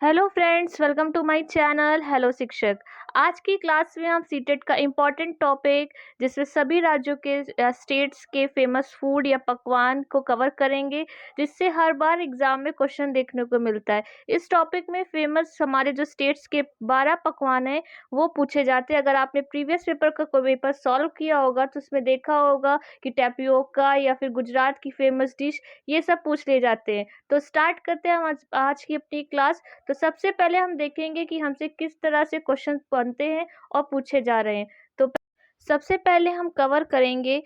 Hello friends, welcome to my channel. Hello शिक्षक। आज की क्लास में हम सीटेट का इम्पॉर्टेंट टॉपिक जिसमें सभी राज्यों के स्टेट्स के फेमस फूड या पकवान को कवर करेंगे, जिससे हर बार एग्जाम में क्वेश्चन देखने को मिलता है। इस टॉपिक में फेमस हमारे जो स्टेट्स के 12 पकवान हैं वो पूछे जाते हैं। अगर आपने प्रीवियस पेपर का कोई पेपर सॉल्व किया होगा तो उसमें देखा होगा कि टैपियोका या फिर गुजरात की फेमस डिश, ये सब पूछ लिए जाते हैं। तो स्टार्ट करते हैं हम आज की अपनी क्लास। तो सबसे पहले हम देखेंगे कि हमसे किस तरह से क्वेश्चन बनते हैं और पूछे जा रहे हैं। तो सबसे पहले हम कवर करेंगे।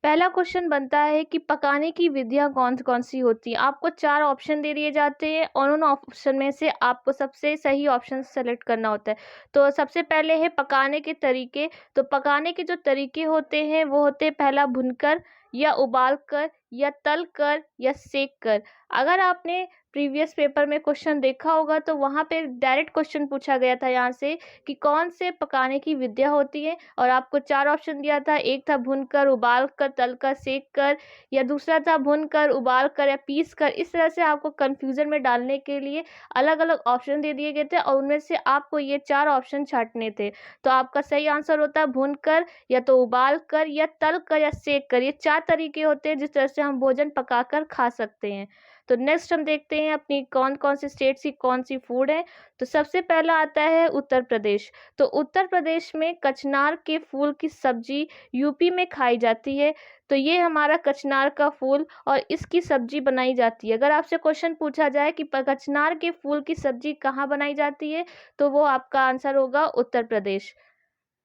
पहला क्वेश्चन बनता है कि पकाने की विधियां कौन कौन सी होती हैं। आपको 4 ऑप्शन दे दिए जाते हैं और उन ऑप्शन में से आपको सबसे सही ऑप्शन सेलेक्ट करना होता है। तो सबसे पहले है पकाने के तरीके। तो पकाने के जो तरीके होते हैं वो होते हैं, पहला भुनकर या उबाल कर या तल कर या सेक कर। अगर आपने प्रीवियस पेपर में क्वेश्चन देखा होगा तो वहाँ पे डायरेक्ट क्वेश्चन पूछा गया था यहाँ से कि कौन से पकाने की विधिया होती है, और आपको 4 ऑप्शन दिया था। एक था भूनकर, उबालकर, तलकर, सेक कर, या दूसरा था भूनकर, उबालकर या पीस कर। इस तरह से आपको कंफ्यूजन में डालने के लिए अलग अलग ऑप्शन दे दिए गए थे और उनमें से आपको ये 4 ऑप्शन छांटने थे। तो आपका सही आंसर होता है भूनकर, या तो उबाल कर, या तल कर, या सेक कर। ये 4 तरीके होते हैं जिस तरह से हम भोजन पकाकर खा सकते हैं। तो नेक्स्ट हम देखते हैं अपनी कौन कौन सी स्टेट्स की कौन सी फूड है। तो सबसे पहला आता है उत्तर प्रदेश। तो उत्तर प्रदेश में कचनार के फूल की सब्जी यूपी में खाई जाती है। तो ये हमारा कचनार का फूल और इसकी सब्जी बनाई जाती है। अगर आपसे क्वेश्चन पूछा जाए कि कचनार के फूल की सब्जी कहाँ बनाई जाती है, तो वो आपका आंसर होगा उत्तर प्रदेश।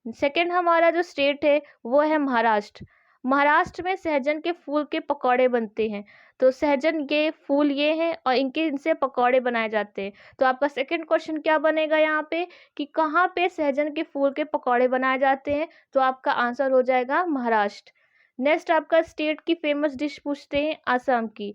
सेकंड हमारा जो स्टेट है वो है महाराष्ट्र। महाराष्ट्र में सहजन के फूल के पकौड़े बनते हैं। तो सहजन के फूल ये हैं और इनसे पकौड़े बनाए जाते हैं। तो आपका सेकंड क्वेश्चन क्या बनेगा यहाँ पे कि कहाँ पे सहजन के फूल के पकौड़े बनाए जाते हैं, तो आपका आंसर हो जाएगा महाराष्ट्र। नेक्स्ट आपका स्टेट की फेमस डिश पूछते हैं असम की,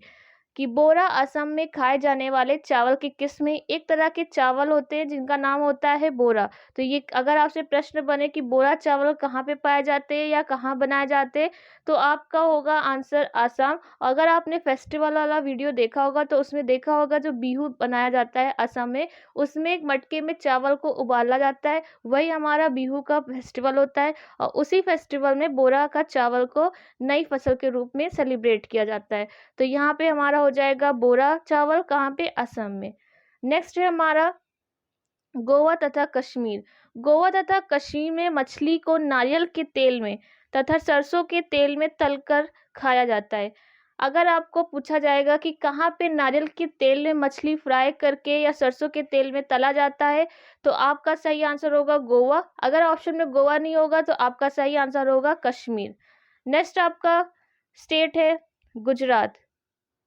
कि बोरा असम में खाए जाने वाले चावल की किस्म में एक तरह के चावल होते हैं जिनका नाम होता है बोरा। तो ये अगर आपसे प्रश्न बने कि बोरा चावल कहाँ पे पाए जाते हैं या कहाँ बनाए जाते हैं, तो आपका होगा आंसर असम। अगर आपने फेस्टिवल वाला वीडियो देखा होगा तो उसमें देखा होगा जो बिहू बनाया जाता है असम में, उसमें एक मटके में चावल को उबाला जाता है, वही हमारा बिहू का फेस्टिवल होता है। और उसी फेस्टिवल में बोरा का चावल को नई फसल के रूप में सेलिब्रेट किया जाता है। तो यहाँ पे हमारा हो जाएगा बोरा चावल, कहाँ पे, असम में। नेक्स्ट है हमारा गोवा तथा कश्मीर। गोवा तथा कश्मीर में मछली को नारियल के तेल में तथा सरसों के तेल में तलकर खाया जाता है। अगर आपको पूछा जाएगा कि कहाँ पे नारियल के तेल में मछली फ्राई करके या सरसों के तेल में तला जाता है, तो आपका सही आंसर होगा गोवा। अगर ऑप्शन में गोवा नहीं होगा तो आपका सही आंसर होगा कश्मीर। नेक्स्ट आपका स्टेट है गुजरात।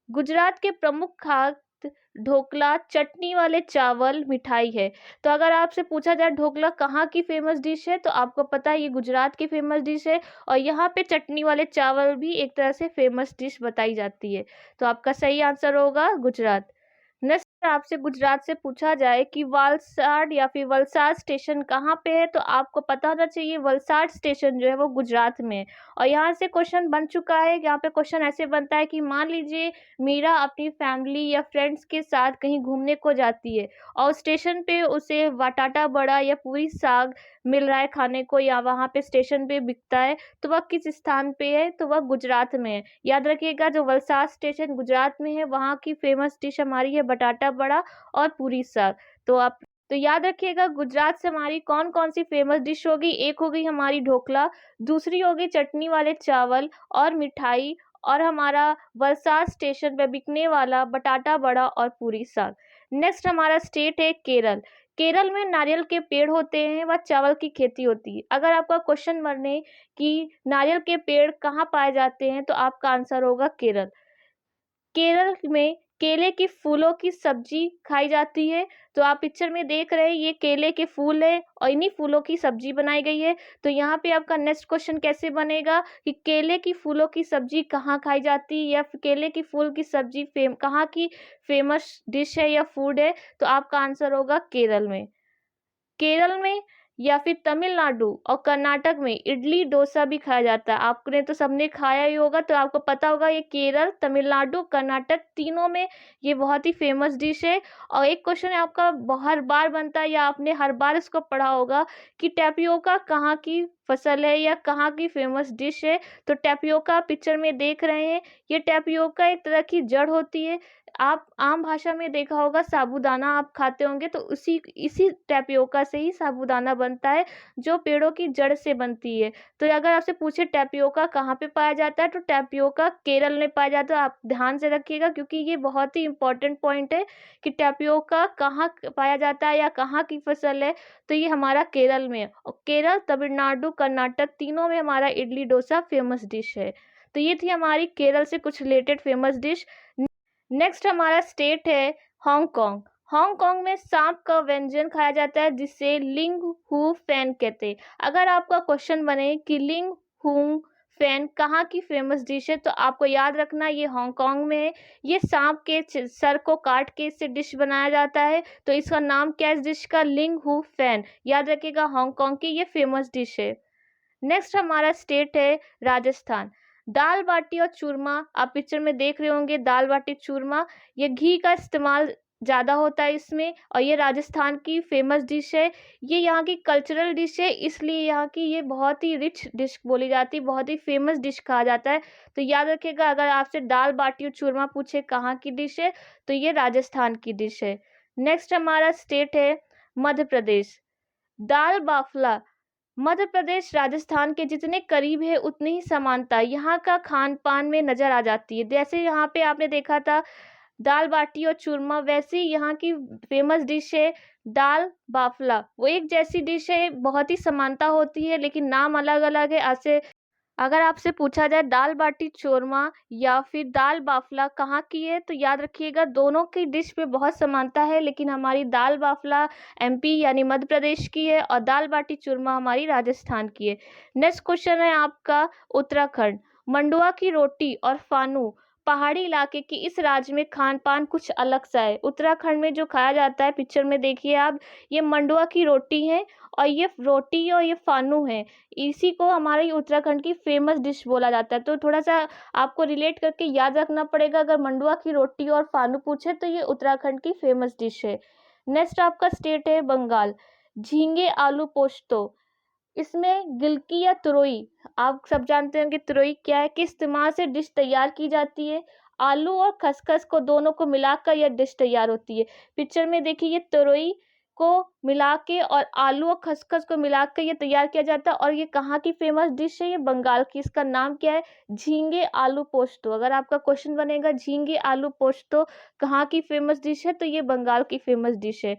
गुजरात के प्रमुख खाद्य ढोकला, चटनी वाले चावल, मिठाई है। तो अगर आपसे पूछा जाए ढोकला कहाँ की फेमस डिश है, तो आपको पता है ये गुजरात की फेमस डिश है, और यहाँ पे चटनी वाले चावल भी एक तरह से फेमस डिश बताई जाती है। तो आपका सही आंसर होगा गुजरात। नेक्स्ट आपसे गुजरात से पूछा जाए कि वालसाड या फिर वलसाड स्टेशन कहाँ पे है, तो आपको पता होना चाहिए वलसाड स्टेशन जो है वो गुजरात में है। और यहाँ से क्वेश्चन बन चुका है। यहाँ पे क्वेश्चन ऐसे बनता है कि मान लीजिए मीरा अपनी फैमिली या फ्रेंड्स के साथ कहीं घूमने को जाती है और स्टेशन पे उसे बटाटा बड़ा या पूरी साग मिल रहा है खाने को, या वहाँ पे स्टेशन पे बिकता है, तो वह किस स्थान पे है, तो वह गुजरात में है। याद रखिएगा जो वलसाड स्टेशन गुजरात में है वहाँ की फेमस डिश हमारी है बटाटा बड़ा और पूरी साग। तो याद रखिएगा गुजरात से हमारी कौन कौन सी फेमस डिश होगी। एक होगी हमारी ढोकला, दूसरी होगी चटनी वाले चावल और मिठाई, और हमारा वलसाड स्टेशन पे बिकने वाला बटाटा बड़ा और पूरी साग। नेक्स्ट हमारा स्टेट है केरल। केरल में नारियल के पेड़ होते हैं व चावल की खेती होती है। अगर आपका क्वेश्चन बने कि नारियल के पेड़ कहाँ पाए जाते हैं, तो आपका आंसर होगा केरल। केरल में केले के फूलों की सब्जी खाई जाती है। तो आप पिक्चर में देख रहे हैं ये केले के फूल है और इन्हीं फूलों की सब्जी बनाई गई है। तो यहाँ पे आपका नेक्स्ट क्वेश्चन कैसे बनेगा कि केले की फूलों की सब्जी कहाँ खाई जाती है, या फिर केले की फूल की सब्जी कहाँ की फेमस डिश है या फूड है, तो आपका आंसर होगा केरल में। केरल में या फिर तमिलनाडु और कर्नाटक में इडली डोसा भी खाया जाता है। आपने तो सबने खाया ही होगा, तो आपको पता होगा ये केरल, तमिलनाडु, कर्नाटक तीनों में ये बहुत ही फेमस डिश है। और एक क्वेश्चन है आपका हर बार बनता है या आपने हर बार इसको पढ़ा होगा कि टैपियोका कहाँ की फसल है या कहाँ की फेमस डिश है। तो टैपियोका पिक्चर में देख रहे हैं, ये टैपियोका एक तरह की जड़ होती है। आप आम भाषा में देखा होगा साबूदाना आप खाते होंगे, तो इसी टैपियोका से ही साबूदाना बनता है, जो पेड़ों की जड़ से बनती है। तो अगर आपसे पूछे टैपियोका कहाँ पे पाया जाता है, तो टैपियोका केरल में पाया जाता है। आप ध्यान से रखिएगा, क्योंकि ये बहुत ही इंपॉर्टेंट पॉइंट है कि टैपियोका कहाँ पाया जाता है या कहाँ की फसल है। तो ये हमारा केरल में है, और केरल, तमिलनाडु, कर्नाटक तीनों में हमारा इडली डोसा फेमस डिश है। तो ये थी हमारी केरल से कुछ रिलेटेड फेमस डिश। नेक्स्ट हमारा स्टेट है हांगकांग। हांगकांग में सांप का व्यंजन खाया जाता है, जिसे लिंग हू फैन कहते हैं। अगर आपका क्वेश्चन बने कि लिंग हू फैन कहाँ की फेमस डिश है, तो आपको याद रखना ये हांगकांग में है। ये सांप के सर को काट के इससे डिश बनाया जाता है। तो इसका नाम क्या है इस डिश का? लिंग हू फैन। याद रखिएगा, हांगकांग की ये फेमस डिश है। नेक्स्ट हमारा स्टेट है राजस्थान। दाल बाटी और चूरमा आप पिक्चर में देख रहे होंगे, दाल बाटी चूरमा। ये घी का इस्तेमाल ज़्यादा होता है इसमें, और ये राजस्थान की फेमस डिश है। ये यहाँ की कल्चरल डिश है, इसलिए यहाँ की ये बहुत ही रिच डिश बोली जाती है, बहुत ही फेमस डिश कहा जाता है। तो याद रखिएगा, अगर आपसे दाल बाटी और चूरमा पूछे कहाँ की डिश है, तो ये राजस्थान की डिश है। नेक्स्ट हमारा स्टेट है मध्य प्रदेश। दाल बाफला मध्य प्रदेश राजस्थान के जितने करीब है, उतनी ही समानता यहाँ का खान पान में नजर आ जाती है। जैसे यहाँ पे आपने देखा था दाल बाटी और चूरमा, वैसे ही यहाँ की फेमस डिश है दाल बाफला। वो एक जैसी डिश है, बहुत ही समानता होती है, लेकिन नाम अलग अलग है। ऐसे अगर आपसे पूछा जाए दाल बाटी चूरमा या फिर दाल बाफला कहाँ की है, तो याद रखिएगा दोनों की डिश में बहुत समानता है, लेकिन हमारी दाल बाफला एमपी यानी मध्य प्रदेश की है, और दाल बाटी चूरमा हमारी राजस्थान की है। नेक्स्ट क्वेश्चन है आपका उत्तराखंड। मंडुआ की रोटी और फानू पहाड़ी इलाके की इस राज्य में खान पान कुछ अलग सा है। उत्तराखंड में जो खाया जाता है, पिक्चर में देखिए आप, ये मंडुआ की रोटी है, और ये रोटी और ये फानू है। इसी को हमारे उत्तराखंड की फेमस डिश बोला जाता है। तो थोड़ा सा आपको रिलेट करके याद रखना पड़ेगा, अगर मंडुआ की रोटी और फानू पूछे तो ये उत्तराखंड की फेमस डिश है। नेक्स्ट आपका स्टेट है बंगाल। झींगे आलू पोस्तो, इसमें गिलकी या तुरई, आप सब जानते हैं कि तुरई क्या है, किस इस्तेमाल से डिश तैयार की जाती है। आलू और खसखस को दोनों को मिलाकर यह डिश तैयार होती है। पिक्चर में देखिए, ये तुरई को मिला के और आलू और खसखस को मिलाकर ये तैयार किया जाता है। और ये कहाँ की फेमस डिश है? ये बंगाल की। इसका नाम क्या है? झींगे आलू पोस्तो। अगर आपका क्वेश्चन बनेगा झींगे आलू पोस्तो कहाँ की फेमस डिश है, तो ये बंगाल की फेमस डिश है।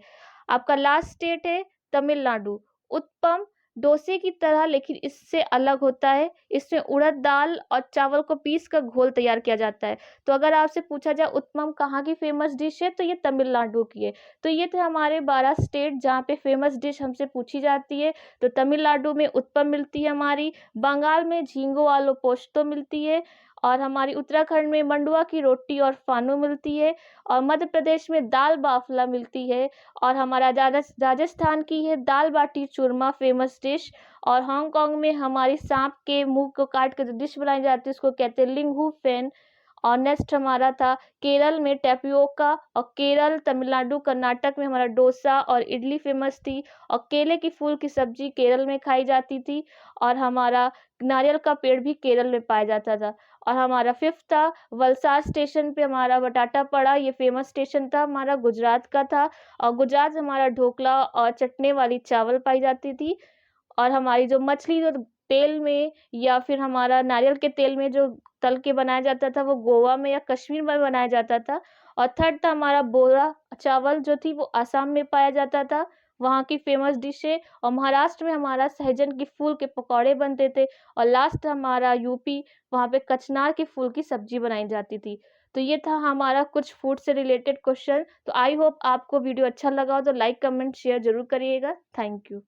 आपका लास्ट स्टेट है तमिलनाडु। उत्पम डोसे की तरह, लेकिन इससे अलग होता है। इसमें उड़द दाल और चावल को पीस कर घोल तैयार किया जाता है। तो अगर आपसे पूछा जाए उत्पम कहाँ की फेमस डिश है, तो ये तमिलनाडु की है। तो ये थे हमारे 12 स्टेट जहाँ पे फेमस डिश हमसे पूछी जाती है। तो तमिलनाडु में उत्पम मिलती है हमारी, बंगाल में झींगो आलू पोस्तो मिलती है, और हमारी उत्तराखंड में मंडुआ की रोटी और फानू मिलती है, और मध्य प्रदेश में दाल बाफला मिलती है, और हमारा राजस्थान की है दाल बाटी चूरमा फेमस डिश, और हांगकांग में हमारी सांप के मुंह को काट के जो डिश बनाई जाती है उसको कहते हैं लिंगू फेन। और नेक्स्ट हमारा था केरल में टैपियोका, और केरल, तमिलनाडु, कर्नाटक में हमारा डोसा और इडली फेमस थी, और केले की फूल की सब्जी केरल में खाई जाती थी, और हमारा नारियल का पेड़ भी केरल में पाया जाता था। और हमारा फिफ्थ था वलसाड स्टेशन पे हमारा बटाटा पड़ा, ये फेमस स्टेशन था हमारा, गुजरात का था। और गुजरात से हमारा ढोकला और चटनी वाली चावल पाई जाती थी। और हमारी जो मछली जो तेल में या फिर हमारा नारियल के तेल में जो तल के बनाया जाता था, वो गोवा में या कश्मीर में बनाया जाता था। और थर्ड था हमारा बोरा चावल, जो थी वो आसाम में पाया जाता था, वहाँ की फेमस डिश है। और महाराष्ट्र में हमारा सहजन के फूल के पकौड़े बनते थे। और लास्ट हमारा यूपी, वहाँ पे कचनार के फूल की सब्जी बनाई जाती थी। तो ये था हमारा कुछ फूड से रिलेटेड क्वेश्चन। तो आई होप आपको वीडियो अच्छा लगा हो, तो लाइक कमेंट शेयर जरूर करिएगा। Thank you.